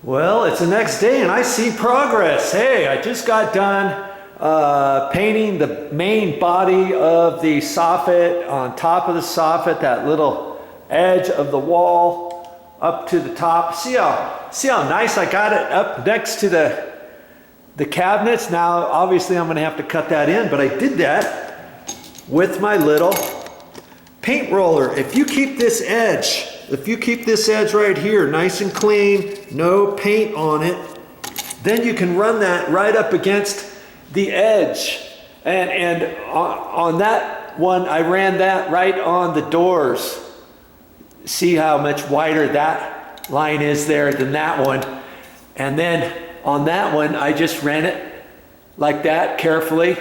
Well, it's the next day and I see progress. Hey, I just got done painting the main body of the soffit. On top of the soffit, that little edge of the wall up to the top. See how nice I got it up next to the cabinets. Now, obviously I'm gonna have to cut that in, but I did that with my little paint roller. If you keep this edge right here nice and clean, no paint on it, then you can run that right up against the edge. And on that one, I ran that right on the doors. See how much wider that line is there than that one. And then on that one, I just ran it like that, carefully,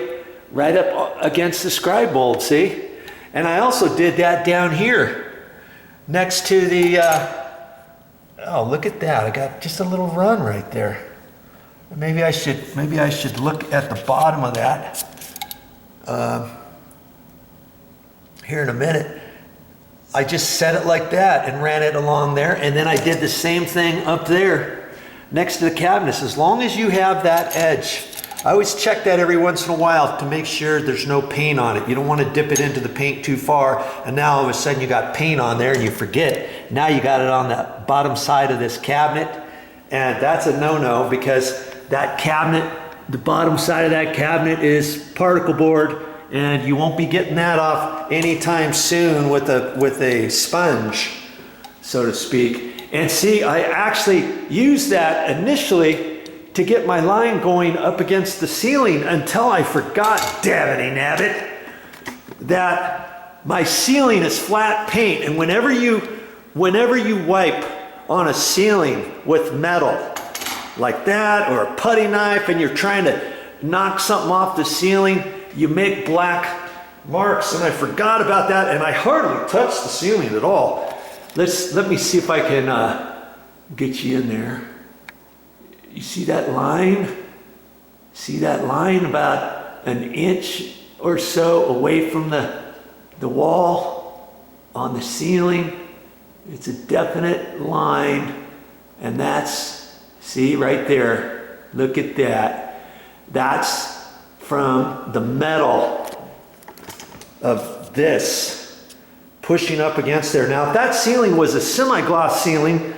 right up against the scribe mold, see? And I also did that down here next to the, oh, look at that. I got just a little run right there. Maybe I should look at the bottom of that here in a minute. I just set it like that and ran it along there, and then I did the same thing up there next to the cabinets. As long as you have that edge, I always check that every once in a while to make sure there's no paint on it. You don't want to dip it into the paint too far, and now all of a sudden you got paint on there and you forget. Now you got it on the bottom side of this cabinet, and that's a no-no, because that cabinet, the bottom side of that cabinet is particle board, and you won't be getting that off anytime soon with a sponge, so to speak. And see, I actually used that initially to get my line going up against the ceiling until I forgot, dabbity nabbit, that my ceiling is flat paint. And whenever you wipe on a ceiling with metal like that, or a putty knife, and you're trying to knock something off the ceiling, you make black marks. And I forgot about that, and I hardly touched the ceiling at all. Let me see if I can get you in there. You see that line? See that line about an inch or so away from the wall on the ceiling? It's a definite line, and that's, see right there, look at that. That's from the metal of this pushing up against there. Now, if that ceiling was a semi-gloss ceiling,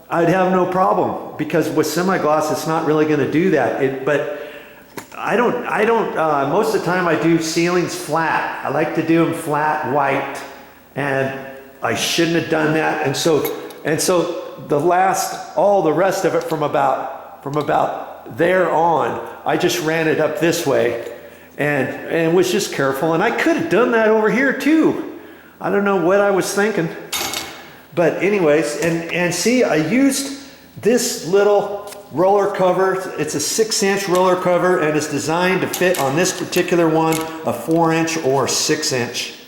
I'd have no problem, because with semi-gloss, it's not really going to do that. But I don't. Most of the time, I do ceilings flat. I like to do them flat, white, and I shouldn't have done that. And so all the rest of it from about there on, I just ran it up this way, and was just careful. And I could have done that over here too. I don't know what I was thinking. But anyways, and see, I used this little roller cover. It's a 6-inch roller cover, and it's designed to fit on this particular one, a 4-inch or 6-inch.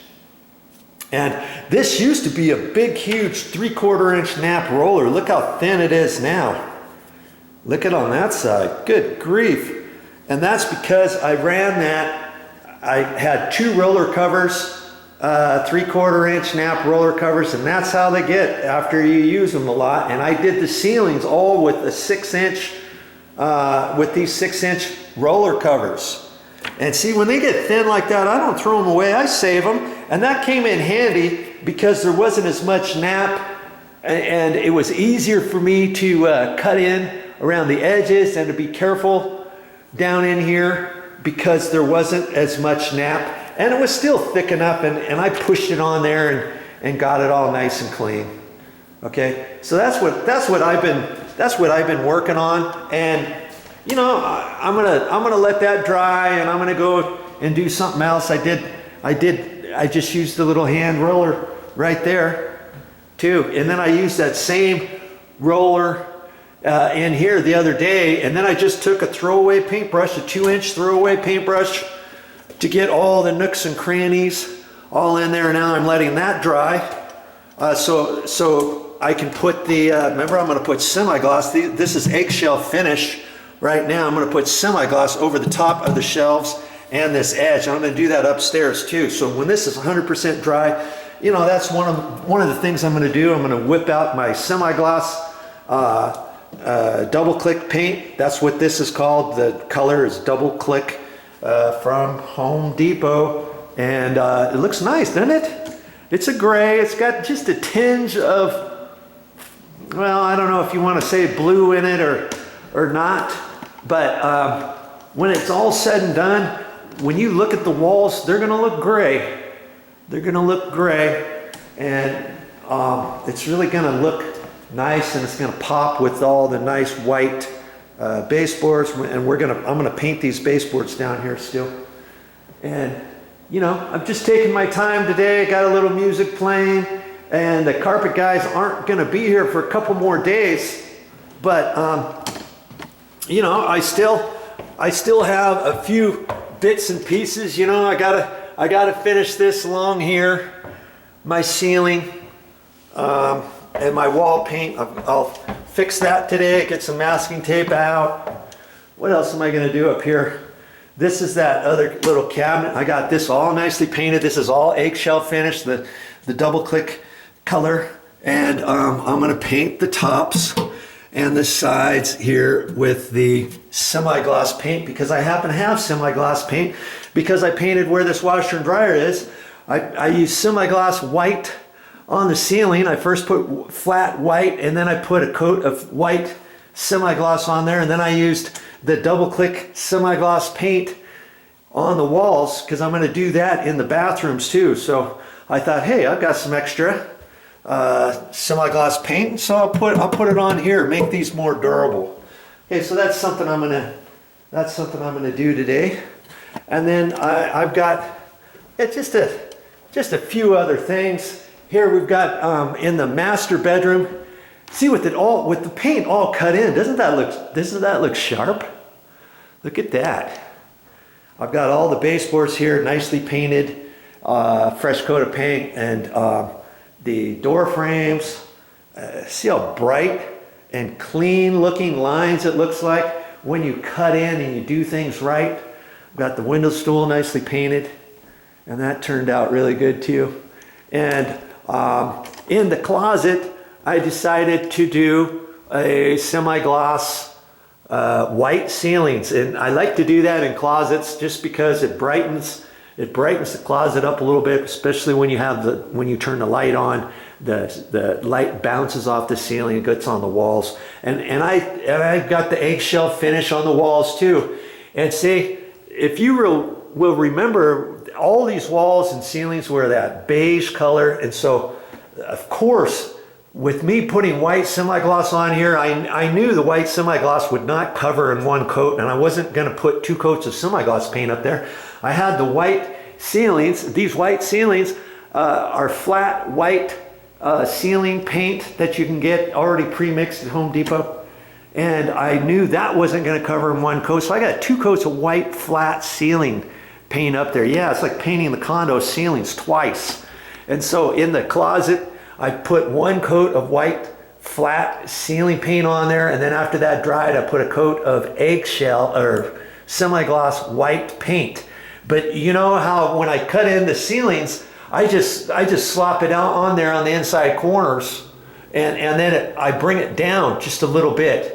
And this used to be a big, huge 3/4-inch nap roller. Look how thin it is now. Look at on that side. Good grief. And that's because I ran that. I had 2 roller covers, 3/4-inch nap roller covers, and that's how they get after you use them a lot. And I did the ceilings all with a 6-inch, with these 6-inch roller covers. And see, when they get thin like that, I don't throw them away, I save them. And that came in handy because there wasn't as much nap, and it was easier for me to cut in around the edges and to be careful down in here, because there wasn't as much nap. And it was still thick enough, and I pushed it on there and got it all nice and clean. Okay, so that's what I've been working on. And you know, I'm gonna let that dry, and I'm gonna go and do something else. I just used the little hand roller right there too, and then I used that same roller in here the other day, and then I just took a throwaway paintbrush, a 2-inch throwaway paintbrush, to get all the nooks and crannies all in there. Now I'm letting that dry, so I can put the, remember, I'm going to put semi-gloss. This is eggshell finish right now. I'm going to put semi-gloss over the top of the shelves and this edge. I'm going to do that upstairs too. So when this is 100% dry, you know, that's one of the things I'm going to do. I'm going to whip out my semi-gloss double click paint. That's what this is called. The color is double click from Home Depot, and it looks nice, doesn't it? It's a gray. It's got just a tinge of, well, I don't know if you want to say blue in it or not, but when it's all said and done, when you look at the walls, they're going to look gray. They're going to look gray, and it's really going to look nice, and it's going to pop with all the nice white baseboards. And I'm going to paint these baseboards down here still. And you know, I'm just taking my time today. I got a little music playing, and the carpet guys aren't going to be here for a couple more days. But you know, I still have a few bits and pieces. You know, I gotta finish this along here, my ceiling, and my wall paint. I'll fix that today. Get some masking tape out. What else am I going to do up here? This is that other little cabinet. I got this all nicely painted. This is all eggshell finish, the double click color. And I'm going to paint the tops and the sides here with the semi-gloss paint, because I happen to have semi-gloss paint, because I painted where this washer and dryer is. I used semi-gloss white on the ceiling. I first put flat white, and then I put a coat of white semi-gloss on there, and then I used the double click semi-gloss paint on the walls, because I'm going to do that in the bathrooms too. So I thought, hey, I've got some extra semi-gloss paint, so I'll put it on here, make these more durable. Okay, so that's something I'm gonna do today. And then I've got just a few other things here. We've got in the master bedroom. See, with the paint all cut in, doesn't that look sharp? Look at that. I've got all the baseboards here nicely painted, fresh coat of paint, and the door frames. See how bright and clean looking lines it looks like when you cut in and you do things right. I've got the window stool nicely painted, and that turned out really good too. And in the closet, I decided to do a semi-gloss white ceilings, and I like to do that in closets just because it brightens the closet up a little bit, especially when you turn the light on. The light bounces off the ceiling and gets on the walls, and I got the eggshell finish on the walls too. And see, if you will remember, all these walls and ceilings were that beige color, and so of course, with me putting white semi-gloss on here, I knew the white semi-gloss would not cover in one coat, and I wasn't going to put 2 coats of semi-gloss paint up there. I had the white ceilings. These white ceilings are flat white ceiling paint that you can get already pre-mixed at Home Depot, and I knew that wasn't going to cover in one coat, so I got 2 coats of white flat ceiling paint up there. Yeah, it's like painting the condo ceilings twice. And so in the closet, I put 1 coat of white flat ceiling paint on there, and then after that dried, I put a coat of eggshell or semi-gloss white paint. But you know how when I cut in the ceilings, I just slop it out on there on the inside corners, and then I bring it down just a little bit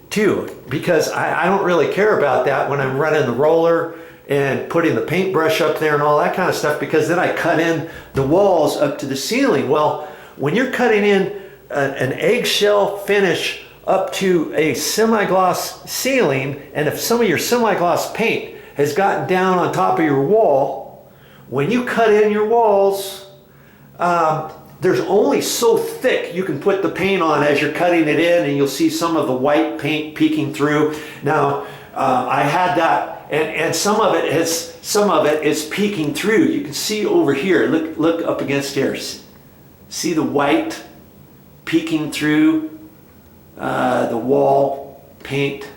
too, because I don't really care about that when I'm running the roller and putting the paintbrush up there and all that kind of stuff, because then I cut in the walls up to the ceiling. Well, when you're cutting in an eggshell finish up to a semi-gloss ceiling, and if some of your semi-gloss paint has gotten down on top of your wall, when you cut in your walls, there's only so thick you can put the paint on as you're cutting it in, and you'll see some of the white paint peeking through. Now, I had that, and some of it is peeking through. You can see over here. Look up against here. See the white peeking through the wall paint?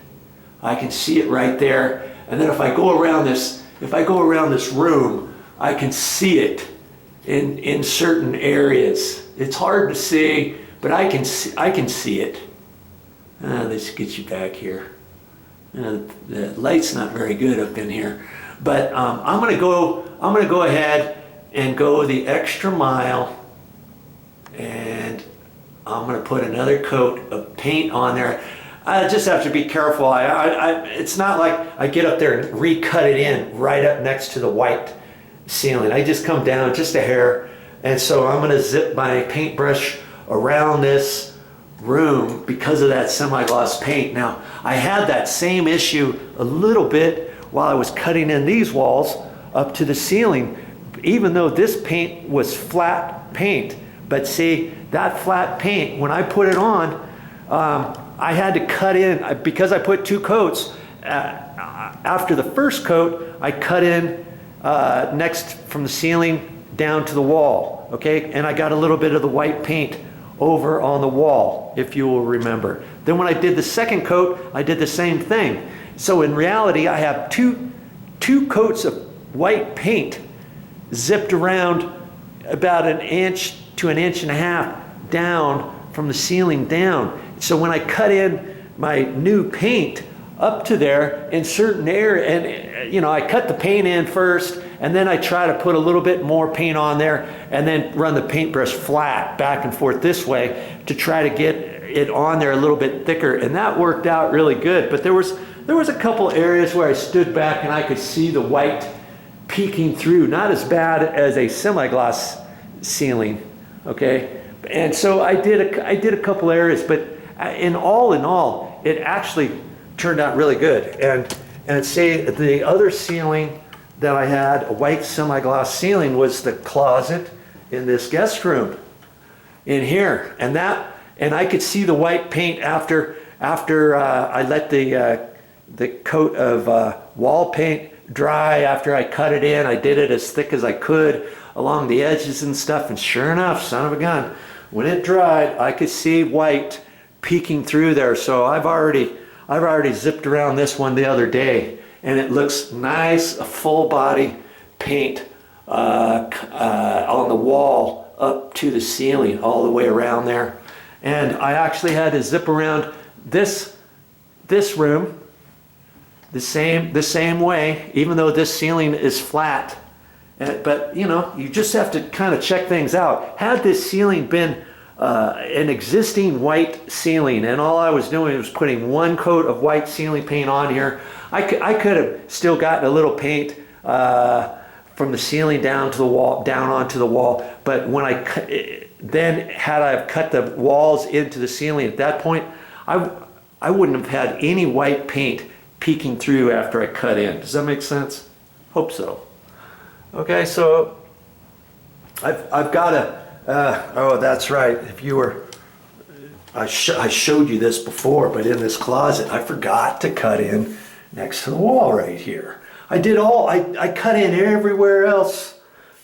I can see it right there. And then if I go around this room, I can see it in certain areas. It's hard to see, but I can see it. Let's get you back here. The light's not very good up in here, but I'm gonna go ahead and go the extra mile, and I'm gonna put another coat of paint on there. I just have to be careful. It's not like I get up there and recut it in right up next to the white ceiling. I just come down just a hair, and so I'm gonna zip my paintbrush around this room because of that semi-gloss paint. Now, I had that same issue a little bit while I was cutting in these walls up to the ceiling, even though this paint was flat paint. But see, that flat paint, when I put it on, I had to cut in, because I put 2 coats. After the first coat, I cut in next from the ceiling down to the wall, okay? And I got a little bit of the white paint over on the wall, if you will remember. Then when I did the second coat, I did the same thing. So in reality, I have two coats of white paint zipped around about 1 inch to 1.5 inches down from the ceiling down. So when I cut in my new paint up to there in certain area, and you know, I cut the paint in first, and then I try to put a little bit more paint on there, and then run the paintbrush flat back and forth this way to try to get it on there a little bit thicker, and that worked out really good. But there was a couple areas where I stood back and I could see the white peeking through, not as bad as a semi-gloss ceiling, okay? And so I did a couple areas, but in all, it actually turned out really good. And see, the other ceiling that I had, a white semi-gloss ceiling, was the closet in this guest room in here, and I could see the white paint after I let the coat of wall paint dry. After I cut it in, I did it as thick as I could along the edges and stuff, and sure enough, son of a gun, when it dried, I could see white peeking through there. So I've already zipped around this one the other day, and it looks nice, a full body paint on the wall up to the ceiling, all the way around there. And I actually had to zip around this room the same way, even though this ceiling is flat. But you know, you just have to kind of check things out. Had this ceiling been an existing white ceiling, and all I was doing was putting 1 coat of white ceiling paint on here, I could have still gotten a little paint from the ceiling down to the wall, down onto the wall. But when had I cut the walls into the ceiling at that point, I wouldn't have had any white paint peeking through after I cut in. Does that make sense? Hope so. Okay, so I've got a, oh, that's right. If you were, I showed you this before, but in this closet, I forgot to cut in next to the wall right here. I cut in everywhere else,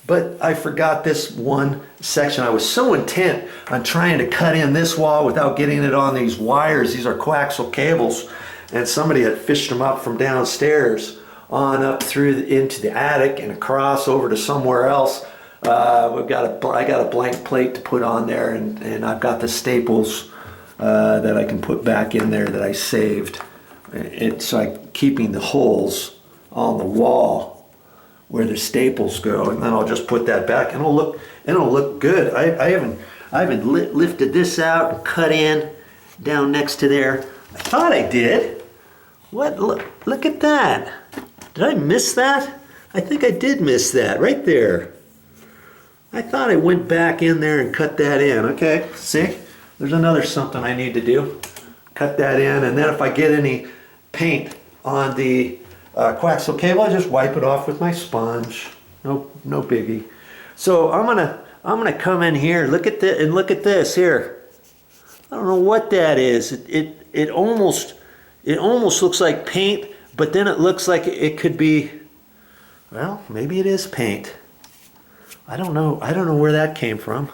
but I forgot this one section. I was so intent on trying to cut in this wall without getting it on these wires. These are coaxial cables, and somebody had fished them up from downstairs on up through into the attic and across over to somewhere else. I got a blank plate to put on there, and I've got the staples that I can put back in there that I saved. So I'm keeping the holes on the wall where the staples go, and then I'll just put that back, and it'll look good. I haven't lifted this out and cut in down next to there. I thought I did. What? Look at that. Did I miss that? I think I did miss that right there. I thought I went back in there and cut that in. Okay, see? There's another something I need to do. Cut that in, and then if I get any paint on the coaxial cable, I just wipe it off with my sponge. No biggie. So I'm gonna come in here. Look at this, and look at this here. I don't know what that is. It almost looks like paint, but then it looks like it could be, well, maybe it is paint. I don't know where that came from.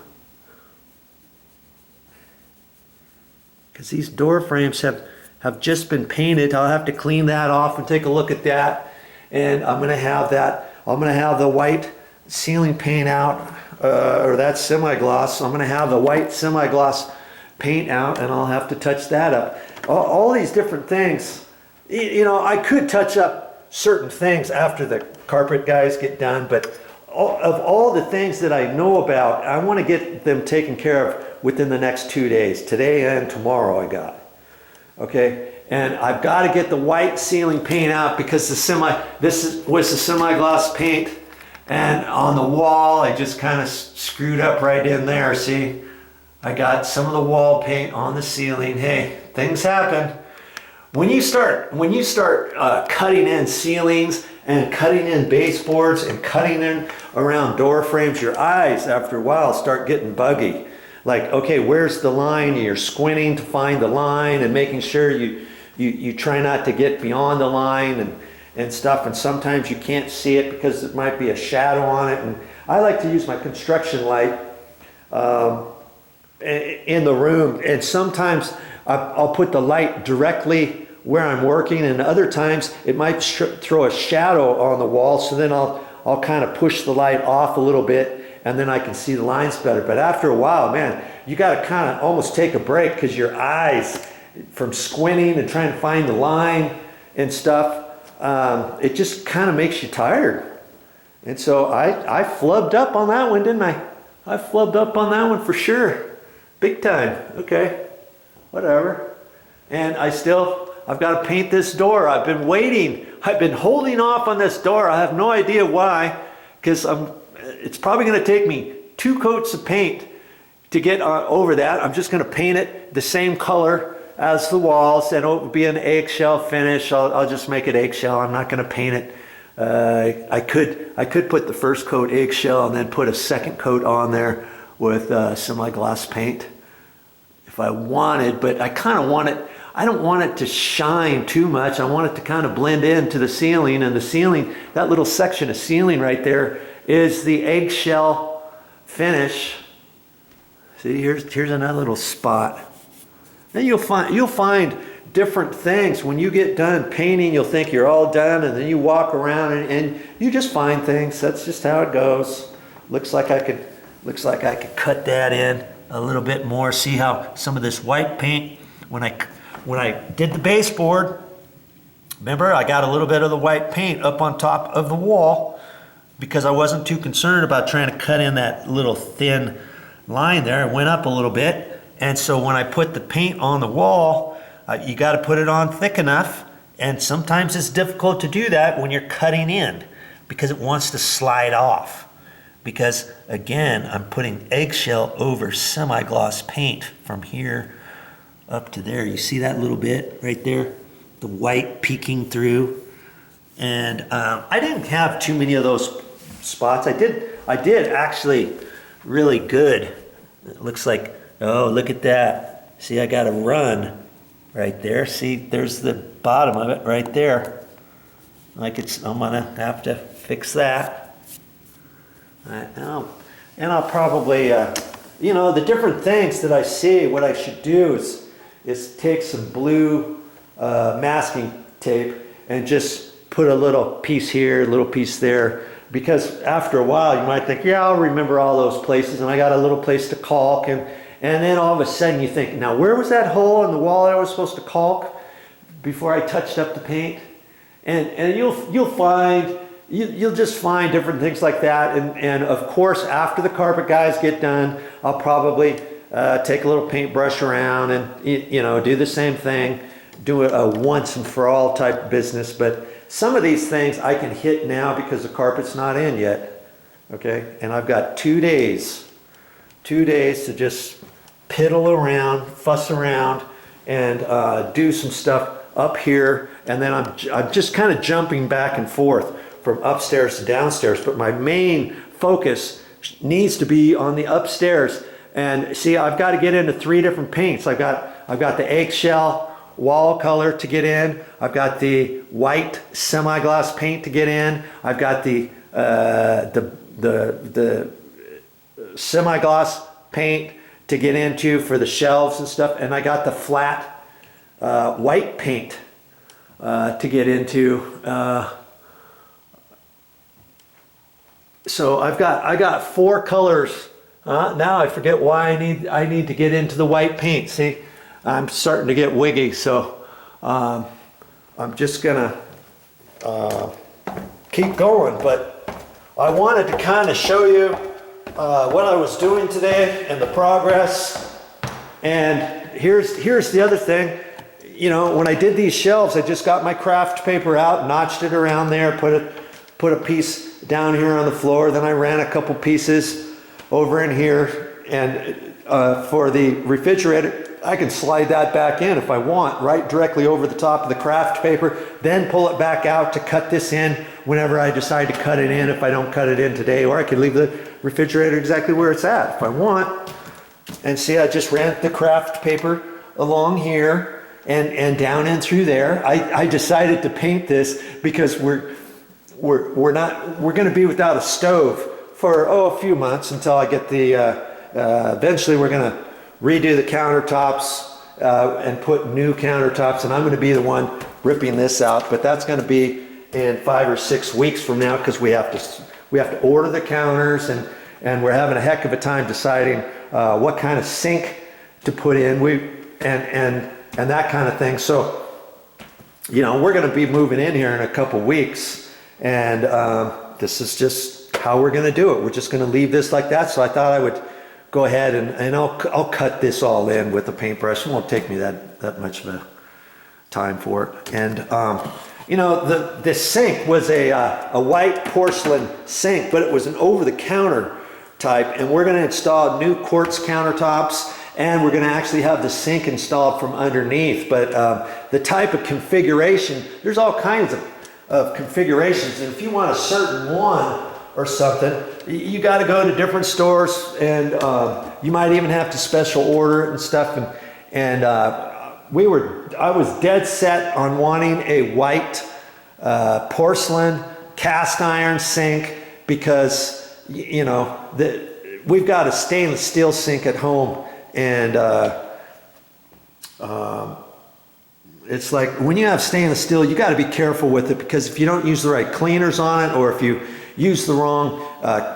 Because these door frames have just been painted. I'll have to clean that off and take a look at that. And I'm gonna have the white ceiling paint out, or that semi-gloss. I'm gonna have the white semi-gloss paint out, and I'll have to touch that up. All these different things. You know, I could touch up certain things after the carpet guys get done, but of all the things that I know about, I want to get them taken care of within the next 2 days. Today and tomorrow I got. Okay, and I've got to get the white ceiling paint out because this was the semi-gloss paint, and on the wall I just kind of screwed up right in there. See, I got some of the wall paint on the ceiling. Hey, things happen. When you start cutting in ceilings and cutting in baseboards and cutting in around door frames, your eyes after a while start getting buggy. Like, okay, where's the line? You're squinting to find the line and making sure you try not to get beyond the line and stuff. And sometimes you can't see it because it might be a shadow on it. And I like to use my construction light in the room. And sometimes I'll put the light directly where I'm working, and other times it might throw a shadow on the wall. So then I'll kind of push the light off a little bit, and then I can see the lines better. But after a while, man, you got to kind of almost take a break because your eyes, from squinting and trying to find the line and stuff, it just kind of makes you tired. And so I flubbed up on that one, didn't I? I flubbed up on that one for sure. Big time. Okay, whatever. And I've got to paint this door. I've been waiting. I've been holding off on this door. I have no idea why, because it's probably going to take me 2 coats of paint to get over that. I'm just going to paint it the same color as the walls, and it'll be an eggshell finish. I'll just make it eggshell. I'm not going to paint it. I could put the first coat eggshell and then put a second coat on there with semi-gloss paint if I wanted, but I kind of want it. I don't want it to shine too much. I want it to kind of blend into the ceiling, and the ceiling, that little section of ceiling right there, is the eggshell finish. See, here's another little spot. Then you'll find different things. When you get done painting, you'll think you're all done, and then you walk around and you just find things. That's just how it goes. Looks like I could cut that in a little bit more. See how some of this white paint, when I did the baseboard, remember I got a little bit of the white paint up on top of the wall because I wasn't too concerned about trying to cut in that little thin line there. It went up a little bit, and so when I put the paint on the wall, you got to put it on thick enough, and sometimes it's difficult to do that when you're cutting in because it wants to slide off. Because again, I'm putting eggshell over semi-gloss paint from here up to there. You see that little bit right there? The white peeking through. And I didn't have too many of those spots. I did actually really good. It looks like, oh, look at that. See, I got a run right there. See, there's the bottom of it right there. I'm gonna have to fix that. And I'll probably, the different things that I see, what I should do is take some blue masking tape and just put a little piece here, a little piece there, because after a while you might think, yeah, I'll remember all those places, and I got a little place to caulk, and then all of a sudden you think, now where was that hole in the wall that I was supposed to caulk before I touched up the paint? And you'll just find different things like that, and of course after the carpet guys get done, I'll probably take a little paintbrush around and do the same thing, do a once and for all type of business. But some of these things I can hit now because the carpet's not in yet. Okay, and I've got 2 days to just piddle around, fuss around, and do some stuff up here, and then I'm just kind of jumping back and forth from upstairs to downstairs, but my main focus needs to be on the upstairs. And see, I've got to get into 3 different paints. I've got the eggshell wall color to get in. I've got the white semi-gloss paint to get in. I've got the semi-gloss paint to get into for the shelves and stuff, and I got the flat white paint to get into. So I got 4 colors. Now I forget why I need to get into the white paint. See, I'm starting to get wiggy, so I'm just gonna keep going. But I wanted to kind of show you what I was doing today and the progress. And here's the other thing. You know, when I did these shelves, I just got my craft paper out, notched it around there, put a piece down here on the floor. Then I ran a couple pieces over in here. And for the refrigerator, I can slide that back in if I want, right directly over the top of the craft paper, then pull it back out to cut this in whenever I decide to cut it in, if I don't cut it in today, or I could leave the refrigerator exactly where it's at if I want. And see, I just ran the craft paper along here and down in through there. I decided to paint this because we're going to be without a stove for a few months until I get the eventually we're going to redo the countertops and put new countertops, and I'm going to be the one ripping this out, but that's going to be in 5 or 6 weeks from now, because we have to order the counters, and we're having a heck of a time deciding what kind of sink to put in, and that kind of thing. So, you know, we're going to be moving in here in a couple weeks, and this is just how we're going to do it. We're just going to leave this like that. So I thought I would go ahead and I'll cut this all in with a paintbrush. It won't take me that much of a time for it. And you know, this sink was a white porcelain sink, but it was an over-the-counter type, and we're going to install new quartz countertops, and we're going to actually have the sink installed from underneath. But the type of configuration, there's all kinds of configurations, and if you want a certain one or something, you got to go to different stores, and you might even have to special order it and stuff. And I was dead set on wanting a white porcelain cast iron sink, because you know we've got a stainless steel sink at home, and it's like when you have stainless steel, you got to be careful with it, because if you don't use the right cleaners on it, or if you use the wrong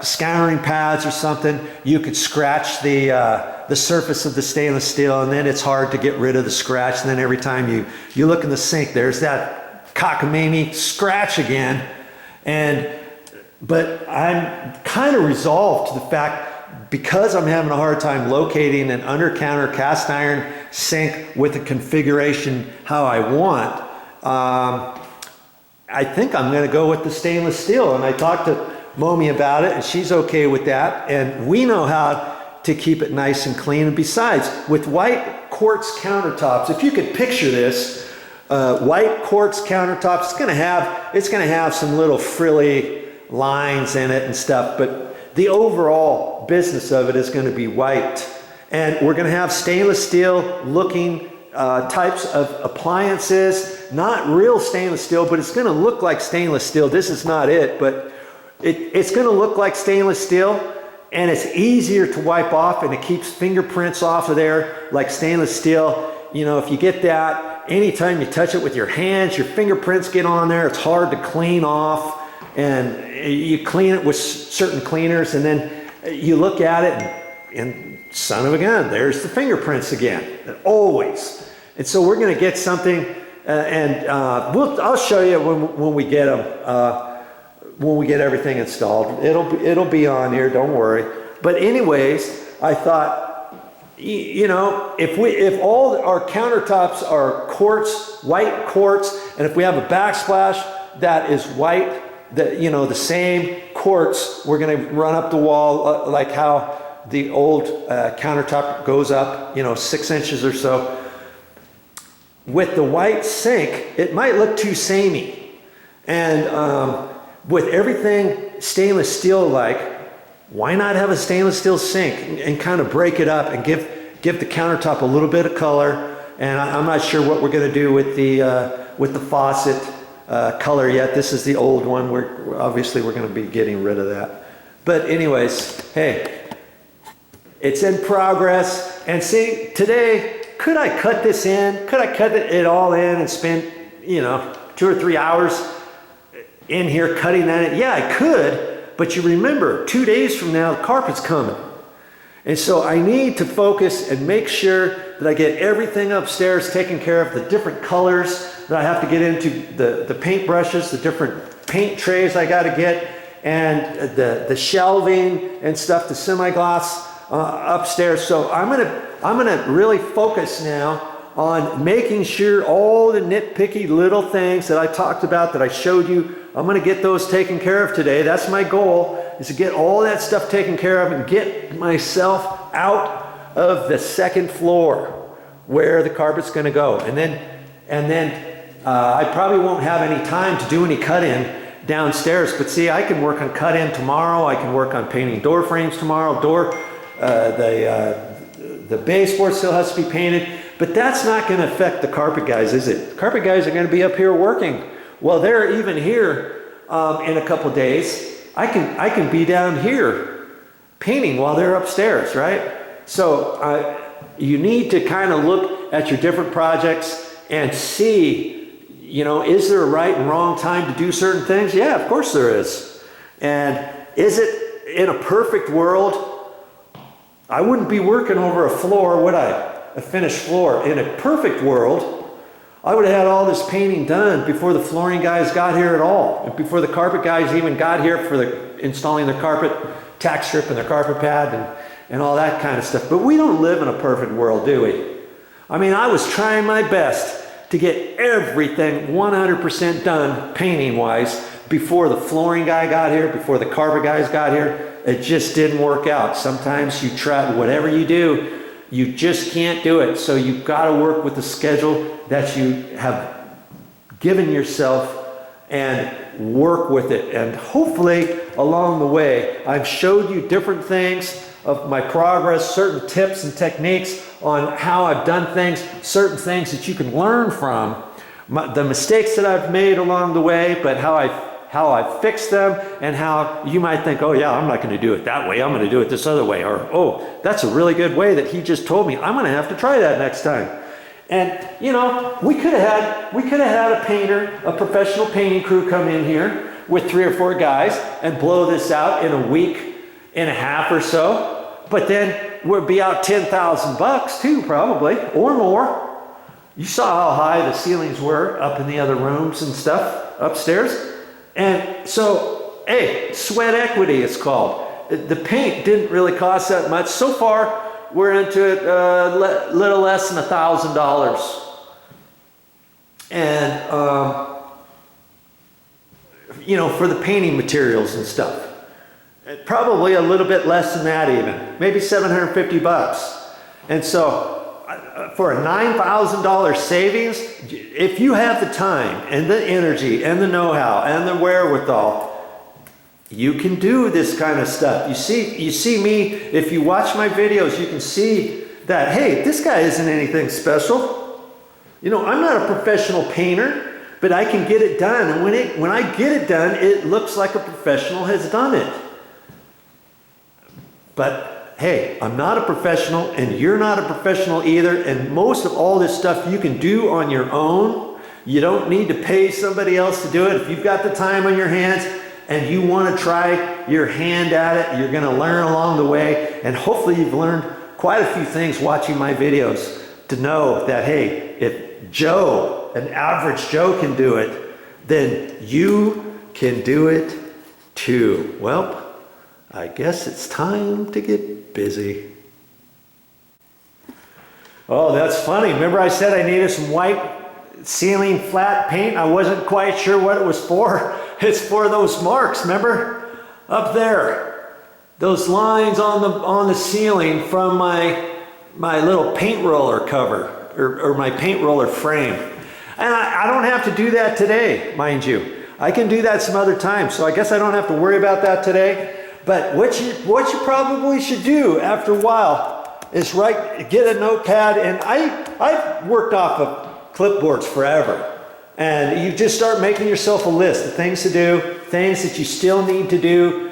scouring pads or something, you could scratch the surface of the stainless steel, and then it's hard to get rid of the scratch. And then every time you look in the sink, there's that cockamamie scratch again. But I'm kind of resolved to the fact, because I'm having a hard time locating an under-counter cast iron sink with a configuration how I want, I think I'm going to go with the stainless steel. And I talked to Momi about it, and she's okay with that. And we know how to keep it nice and clean. And besides, with white quartz countertops, if you could picture this, white quartz countertops, it's going to have some little frilly lines in it and stuff, but the overall business of it is going to be white. And we're going to have stainless steel looking types of appliances, not real stainless steel, but it's going to look like stainless steel. This is not it, but it's going to look like stainless steel, and it's easier to wipe off, and it keeps fingerprints off of there like stainless steel. You know, if you get that, anytime you touch it with your hands, your fingerprints get on there. It's hard to clean off, and you clean it with certain cleaners, and then you look at it, and son of a gun, there's the fingerprints again, always. And so we're going to get something, I'll show you when we get them, when we get everything installed. It'll be on here, don't worry. But anyways, I thought, you know, if all our countertops are quartz, white quartz, and if we have a backsplash that is white, the same quartz, we're going to run up the wall like how the old countertop goes up, 6 inches or so. With the white sink, it might look too samey. And with everything stainless steel like, why not have a stainless steel sink and kind of break it up and give the countertop a little bit of color? And I'm not sure what we're going to do with the faucet color yet. This is the old one. Obviously we're going to be getting rid of that. But anyways, hey, it's in progress. And see, today, could I cut this in? Could I cut it all in and spend, 2 or 3 hours in here cutting that in? Yeah, I could, but you remember, 2 days from now, the carpet's coming. And so I need to focus and make sure that I get everything upstairs taken care of, the different colors that I have to get into, the paint brushes, the different paint trays I got to get, and the shelving and stuff, the semi-gloss upstairs. So I'm gonna really focus now on making sure all the nitpicky little things that I talked about, that I showed you, I'm gonna get those taken care of today. That's my goal, is to get all that stuff taken care of and get myself out of the second floor where the carpet's gonna go. And then I probably won't have any time to do any cut-in downstairs, but see, I can work on cut-in tomorrow. I can work on painting door frames tomorrow. The baseboard still has to be painted, but that's not going to affect the carpet guys, is it? The carpet guys are going to be up here working. Well, they're even here in a couple days. I can be down here painting while they're upstairs, right? So you need to kind of look at your different projects and see, you know, is there a right and wrong time to do certain things? Yeah, of course there is. And is it in a perfect world? I wouldn't be working over a floor, would I? A finished floor. In a perfect world, I would have had all this painting done before the flooring guys got here at all, and before the carpet guys even got here for installing their carpet tack strip and their carpet pad and all that kind of stuff. But we don't live in a perfect world, do we? I mean, I was trying my best to get everything 100% done painting-wise before the flooring guy got here, before the carpet guys got here. It just didn't work out. Sometimes you try, whatever you do, you just can't do it. So you've got to work with the schedule that you have given yourself and work with it. And hopefully along the way, I've showed you different things of my progress, certain tips and techniques on how I've done things, certain things that you can learn from, the mistakes that I've made along the way, but how I fixed them, and how you might think, oh yeah, I'm not going to do it that way, I'm going to do it this other way, or oh, that's a really good way that he just told me, I'm going to have to try that next time. And you know, we could have had a painter, a professional painting crew come in here with 3 or 4 guys and blow this out in a week and a half or so, but then we'd be out $10,000 too, probably, or more. You saw how high the ceilings were up in the other rooms and stuff upstairs. And so, hey, sweat equity it's called. The paint didn't really cost that much. So far, we're into it little less than $1,000. And, you know, for the painting materials and stuff. Probably a little bit less than that even. Maybe $750. And so, for a $9,000 savings, if you have the time and the energy and the know-how and the wherewithal, you can do this kind of stuff. You see me, if you watch my videos, you can see that, hey, this guy isn't anything special. You know, I'm not a professional painter, but I can get it done. And when I get it done, it looks like a professional has done it. But hey, I'm not a professional, and you're not a professional either, and most of all this stuff you can do on your own. You don't need to pay somebody else to do it. If you've got the time on your hands and you want to try your hand at it, you're going to learn along the way, and hopefully you've learned quite a few things watching my videos to know that, hey, if Joe, an average Joe, can do it, then you can do it too. Well, I guess it's time to get busy. Oh, that's funny. Remember I said I needed some white ceiling flat paint? I wasn't quite sure what it was for. It's for those marks, remember? Up there. Those lines on the ceiling from my little paint roller cover, or my paint roller frame. And I don't have to do that today, mind you. I can do that some other time, so I guess I don't have to worry about that today. But what you probably should do after a while is get a notepad, and I've worked off of clipboards forever. And you just start making yourself a list of things to do, things that you still need to do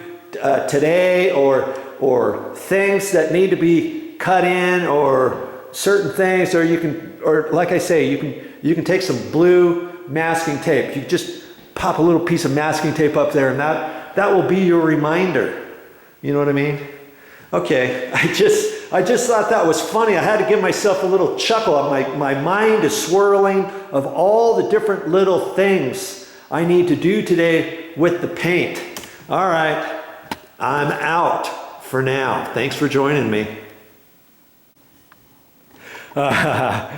today, or things that need to be cut in, or certain things, or like I say, you can take some blue masking tape. You just pop a little piece of masking tape up there, and that will be your reminder. You know what I mean? Okay, I just thought that was funny. I had to give myself a little chuckle. My mind is swirling of all the different little things I need to do today with the paint. All right, I'm out for now. Thanks for joining me. I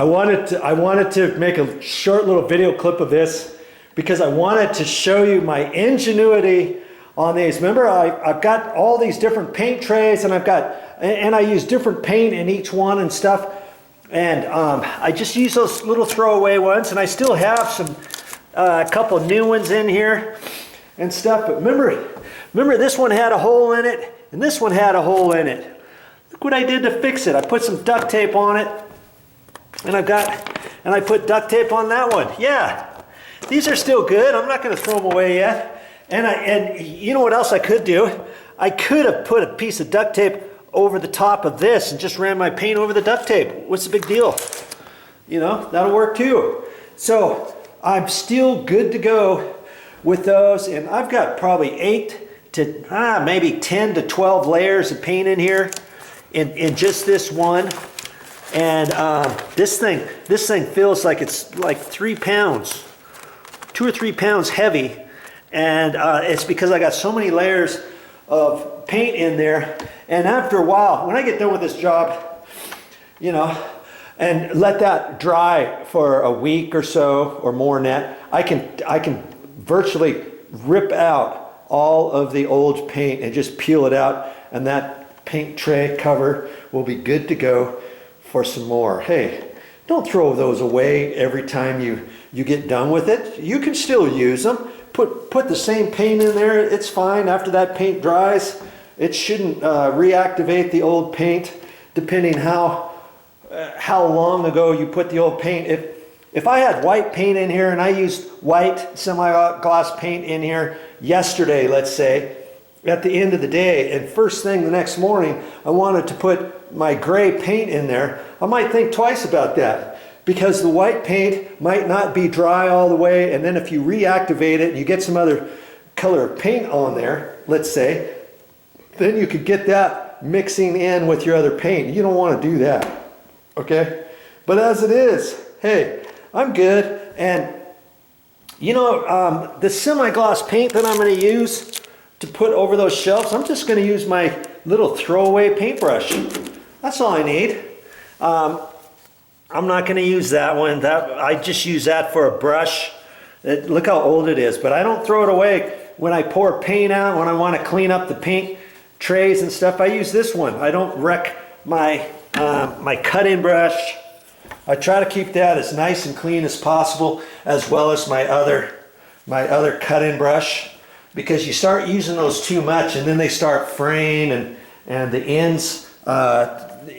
wanted to make a short little video clip of this because I wanted to show you my ingenuity on these. Remember, I've got all these different paint trays, and I use different paint in each one and stuff. And I just use those little throwaway ones, and I still have some a couple new ones in here and stuff. But remember this one had a hole in it, and this one had a hole in it. Look what I did to fix it. I put some duct tape on it, and I put duct tape on that one. Yeah, these are still good. I'm not going to throw them away yet. And you know what else I could do? I could have put a piece of duct tape over the top of this and just ran my paint over the duct tape. What's the big deal? You know, that'll work too. So I'm still good to go with those, and I've got probably 8 to maybe 10 to 12 layers of paint in here in just this one. And this thing feels like it's like 3 pounds, 2 or 3 pounds heavy. And it's because I got so many layers of paint in there. And after a while, when I get done with this job, you know, and let that dry for a week or so or more than that, I can virtually rip out all of the old paint and just peel it out, and that paint tray cover will be good to go for some more. Hey, don't throw those away every time you get done with it. You can still use them. Put the same paint in there, it's fine. After that paint dries, it shouldn't reactivate the old paint, depending how long ago you put the old paint. If I had white paint in here and I used white semi-gloss paint in here yesterday, let's say, at the end of the day, and first thing the next morning, I wanted to put my gray paint in there, I might think twice about that. Because the white paint might not be dry all the way, and then if you reactivate it and you get some other color of paint on there, let's say, then you could get that mixing in with your other paint. You don't want to do that, okay? But as it is, hey, I'm good. And you know, the semi-gloss paint that I'm going to use to put over those shelves, I'm just going to use my little throwaway paintbrush. That's all I need. I'm not going to use that one. I just use that for a brush. Look how old it is, but I don't throw it away when I pour paint out, when I want to clean up the paint trays and stuff. I use this one. I don't wreck my my cut-in brush. I try to keep that as nice and clean as possible, as well as my other cut-in brush, because you start using those too much and then they start fraying, and the ends,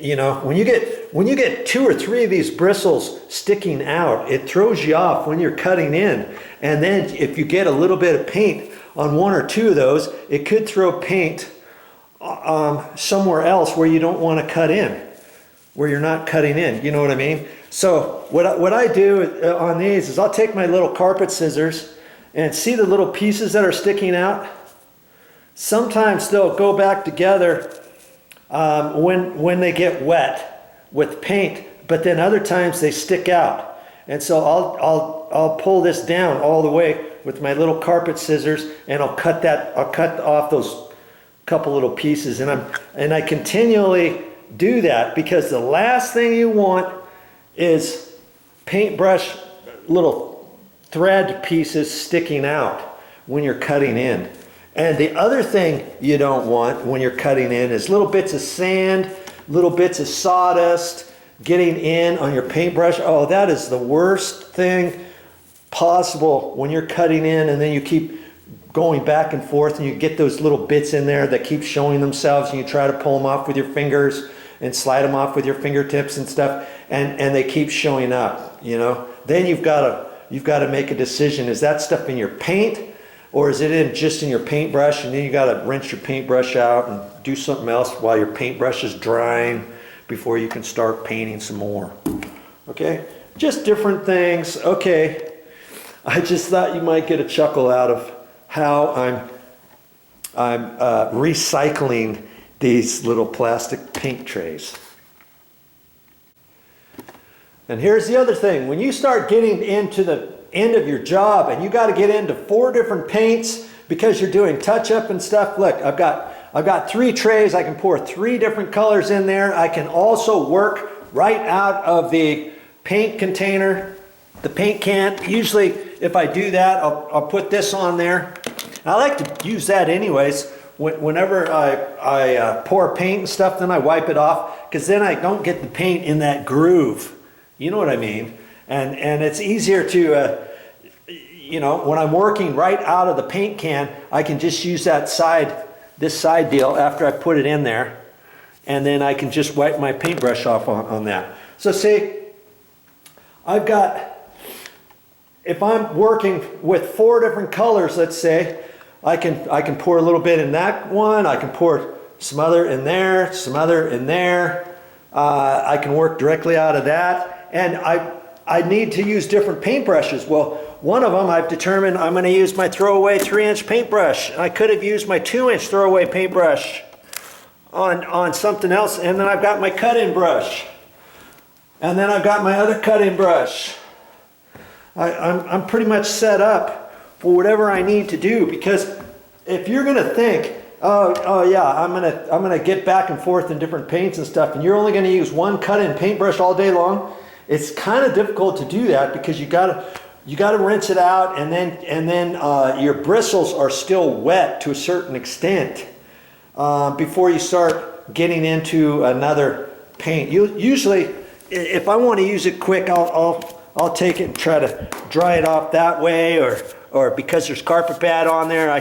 you know, when you get 2 or 3 of these bristles sticking out, it throws you off when you're cutting in. And then if you get a little bit of paint on 1 or 2 of those, it could throw paint somewhere else where you don't want to cut in, where you're not cutting in. You know what I mean? So what I do on these is I'll take my little carpet scissors and see the little pieces that are sticking out. Sometimes they'll go back together when they get wet with paint, but then other times they stick out. And so I'll pull this down all the way with my little carpet scissors, and I'll cut off those couple little pieces, and I continually do that, because the last thing you want is paintbrush little thread pieces sticking out when you're cutting in. And the other thing you don't want when you're cutting in is little bits of sand, little bits of sawdust getting in on your paintbrush. Oh, that is the worst thing possible when you're cutting in, and then you keep going back and forth and you get those little bits in there that keep showing themselves, and you try to pull them off with your fingers and slide them off with your fingertips and stuff, and they keep showing up, you know. Then you've got to make a decision. Is that stuff in your paint, or is it just in your paintbrush? And then you got to rinse your paintbrush out and do something else while your paintbrush is drying before you can start painting some more. Okay, just different things. Okay, I just thought you might get a chuckle out of how I'm recycling these little plastic paint trays. And here's the other thing. When you start getting into the end of your job and you got to get into 4 different paints because you're doing touch-up and stuff. Look, I've got 3 trays. I can pour 3 different colors in there. I can also work right out of the paint container, the paint can. Usually, if I do that, I'll put this on there. I like to use that anyways. Whenever I pour paint and stuff, then I wipe it off, because then I don't get the paint in that groove. You know what I mean? And it's easier to, you know, when I'm working right out of the paint can, I can just use that this side deal after I put it in there, and then I can just wipe my paintbrush off on that. So see, I've got, if I'm working with 4 different colors, let's say, I can pour a little bit in that one, I can pour some other in there, some other in there. I can work directly out of that, and I need to use different paintbrushes. Well, one of them I've determined I'm going to use my throwaway 3-inch paintbrush. I could have used my 2-inch throwaway paintbrush on something else, and then I've got my cut-in brush, and then I've got my other cut-in brush. I'm pretty much set up for whatever I need to do, because if you're going to think, oh yeah, I'm gonna get back and forth in different paints and stuff, and you're only going to use one cut-in paintbrush all day long, it's kind of difficult to do that, because you gotta rinse it out, and then your bristles are still wet to a certain extent before you start getting into another paint. Usually, if I want to use it quick, I'll take it and try to dry it off that way, or because there's carpet pad on there, I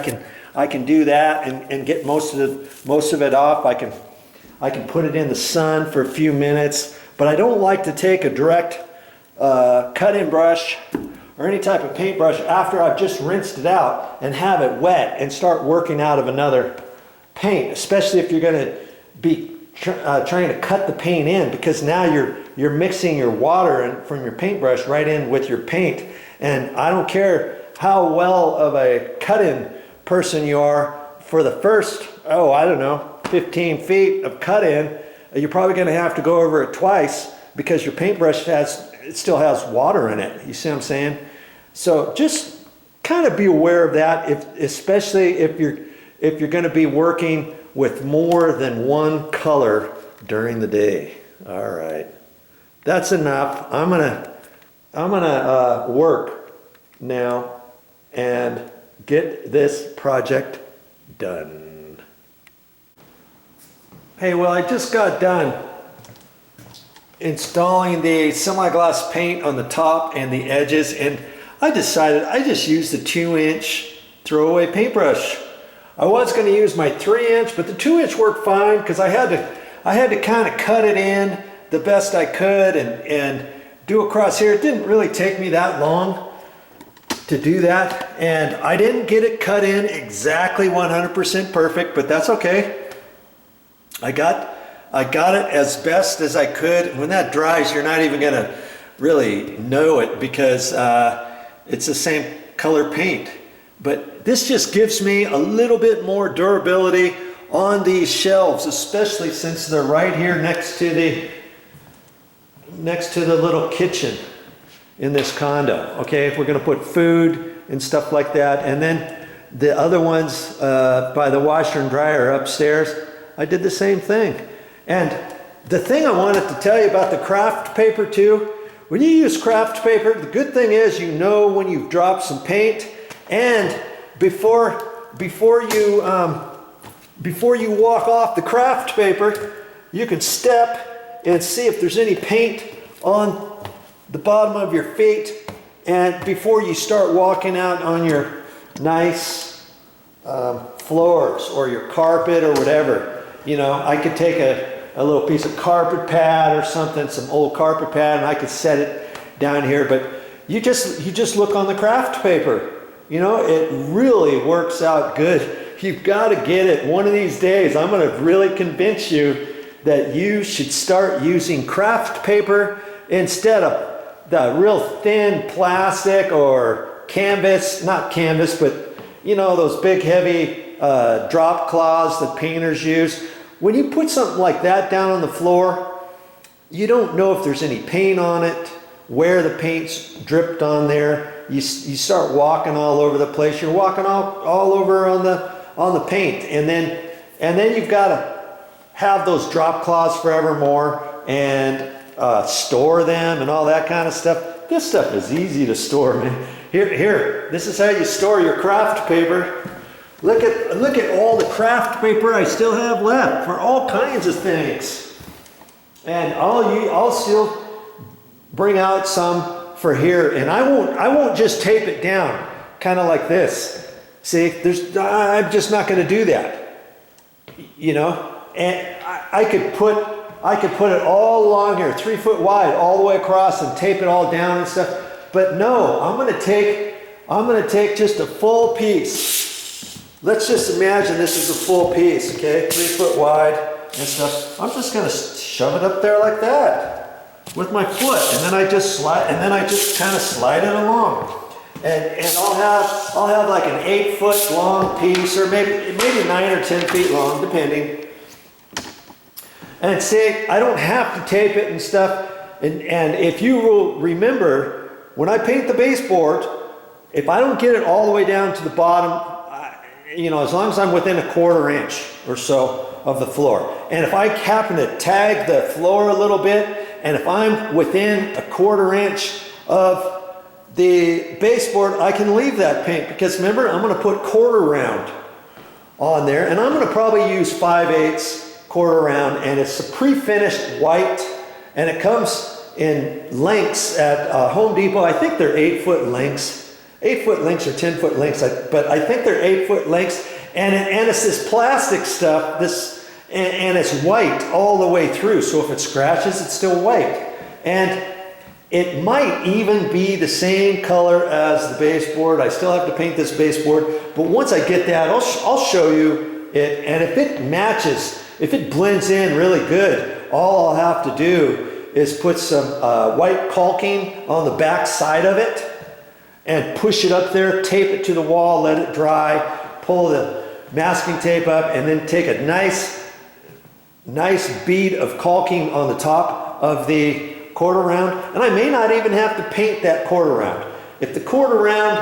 can do that and get most of it off. I can put it in the sun for a few minutes, but I don't like to take a direct cut-in brush or any type of paintbrush after I've just rinsed it out and have it wet and start working out of another paint, especially if you're going to be trying to cut the paint in, because now you're mixing your water from your paintbrush right in with your paint. And I don't care how well of a cut-in person you are, for the first, I don't know, 15 feet of cut-in, you're probably going to have to go over it twice, because your paintbrush still has water in it. You see what I'm saying? So just kind of be aware of that, especially if you're going to be working with more than one color during the day. All right, that's enough. I'm gonna work now and get this project done. Hey, well, I just got done installing the semi-gloss paint on the top and the edges, and I decided I just used the 2-inch throwaway paintbrush. I was going to use my 3-inch, but the 2-inch worked fine, because I had to kind of cut it in the best I could and do across here. It didn't really take me that long to do that, and I didn't get it cut in exactly 100% perfect, but that's okay. I got it as best as I could. When that dries, you're not even going to really know it, because it's the same color paint. But this just gives me a little bit more durability on these shelves, especially since they're right here next to the little kitchen in this condo. Okay, if we're going to put food and stuff like that, and then the other ones by the washer and dryer upstairs, I did the same thing. And the thing I wanted to tell you about the craft paper too, when you use craft paper, the good thing is you know when you've dropped some paint, and before you walk off the craft paper, you can step and see if there's any paint on the bottom of your feet, and before you start walking out on your nice floors or your carpet or whatever. You know, I could take a little piece of carpet pad or something, some old carpet pad, and I could set it down here, but you just look on the craft paper. You know, it really works out good. You've got to get it one of these days. I'm going to really convince you that you should start using craft paper instead of the real thin plastic or canvas, not canvas, but you know, those big heavy drop cloths that painters use. When you put something like that down on the floor, you don't know if there's any paint on it where the paint's dripped on there. You start walking all over the place. You're walking all over on the paint, and then you've got to have those drop cloths forevermore and store them and all that kind of stuff. This stuff is easy to store, man. Here, this is how you store your craft paper. Look at all the craft paper I still have left for all kinds of things. And I'll still bring out some for here, and I won't just tape it down kind of like this. See, I'm just not going to do that. You know, and I could put it all along here, 3 foot wide, all the way across, and tape it all down and stuff. But no, I'm going to take just a full piece. Let's just imagine this is a full piece, okay, 3 foot wide and stuff. I'm just going to shove it up there like that with my foot, and then I just kind of slide it along. And I'll have like an 8 foot long piece, or maybe 9 or 10 feet long, depending. And say, I don't have to tape it and stuff. And if you will remember, when I paint the baseboard, if I don't get it all the way down to the bottom, you know, as long as I'm within a 1/4 inch or so of the floor, and if I happen to tag the floor a little bit, and if I'm within a 1/4 inch of the baseboard, I can leave that paint, because remember, I'm going to put 1/4 round on there, and I'm going to probably use 5/8 1/4 round, and it's a pre-finished white, and it comes in lengths at Home Depot. I think they're 8 foot lengths. 8 foot lengths or 10 foot lengths, but I think they're 8 foot lengths, and it's this plastic stuff, and it's white all the way through, so if it scratches, it's still white. And it might even be the same color as the baseboard. I still have to paint this baseboard, but once I get that, I'll show you it, and if it matches, if it blends in really good, all I'll have to do is put some white caulking on the back side of it, and push it up there, tape it to the wall, let it dry, pull the masking tape up, and then take a nice bead of caulking on the top of the 1/4 round. And I may not even have to paint that 1/4 round. If the 1/4 round,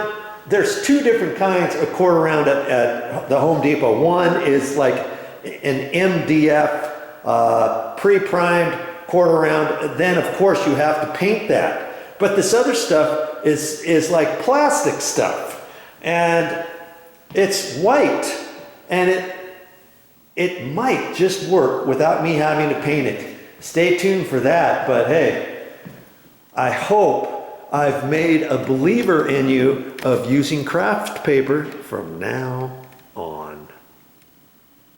there's 2 different kinds of 1/4 round at the Home Depot. One is like an MDF pre-primed 1/4 round. Then of course you have to paint that. But this other stuff is like plastic stuff, and it's white, and it might just work without me having to paint it. Stay tuned for that, but hey, I hope I've made a believer in you of using craft paper from now on.